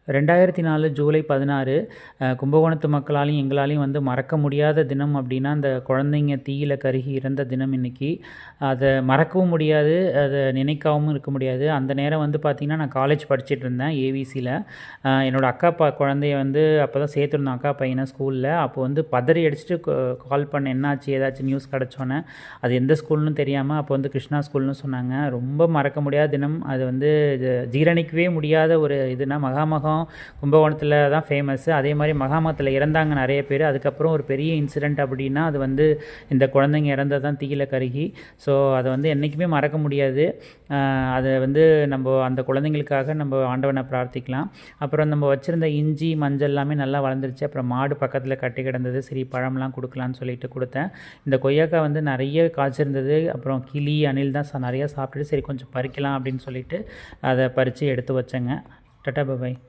2004 ஜூலை 16 கும்பகோணத்து மக்களாலையும் எங்களாலையும் வந்து மறக்க முடியாத தினம் அப்படின்னா அந்த குழந்தைங்க தீயில கருகி இறந்த தினம் இன்னைக்கு. அதை மறக்கவும் முடியாது, அதை நினைக்காகவும் இருக்க முடியாது. அந்த நேரம் வந்து பார்த்திங்கன்னா நான் காலேஜ் படிச்சுட்டு இருந்தேன் ஏவிசியில். என்னோடய அக்கா குழந்தைய வந்து அப்போ தான் சேர்த்துருந்தோம், அக்கா பையனை ஸ்கூலில். அப்போ வந்து பதறி அடிச்சுட்டு கால் பண்ண என்னாச்சு ஏதாச்சும் நியூஸ் கிடச்சோன்னே. அது எந்த ஸ்கூல்னு தெரியாமல் அப்போ வந்து கிருஷ்ணா ஸ்கூல்னு சொன்னாங்க. ரொம்ப மறக்க முடியாத தினம் அது. வந்து ஜீரணிக்கவே முடியாத ஒரு இதுனா மகாமகம் கும்பகோணத்தில் தான் ஃபேமஸ்ஸு. அதே மாதிரி மகாமகத்தில் இறந்தாங்க நிறைய பேர். அதுக்கப்புறம் ஒரு பெரிய இன்சிடெண்ட் அப்படின்னா அது வந்து இந்த குழந்தைங்க இறந்தது தான் தீயில கருகி. ஸோ அதை வந்து என்றைக்குமே மறக்க முடியாது. அதை வந்து நம்ம அந்த குழந்தைங்களுக்காக நம்ம ஆண்டவனை பிரார்த்திக்கலாம். அப்புறம் நம்ம வச்சுருந்த இஞ்சி மஞ்சள் எல்லாமே நல்லா வளர்ந்துருச்சு. அப்புறம் மாடு பக்கத்தில் கட்டி கிடந்தது, சரி பழம்லாம் கொடுக்கலான்னு சொல்லிட்டு கொடுத்தேன். இந்த கொய்யாக்காய் வந்து நிறைய காய்ச்சிருந்தது. அப்புறம் கிளி அணில் தான் நிறையா சாப்பிட்டுட்டு சரி கொஞ்சம் பறிக்கலாம் அப்படின்னு சொல்லிட்டு அதை பறித்து எடுத்து வச்சேங்க. டாடா பாய்.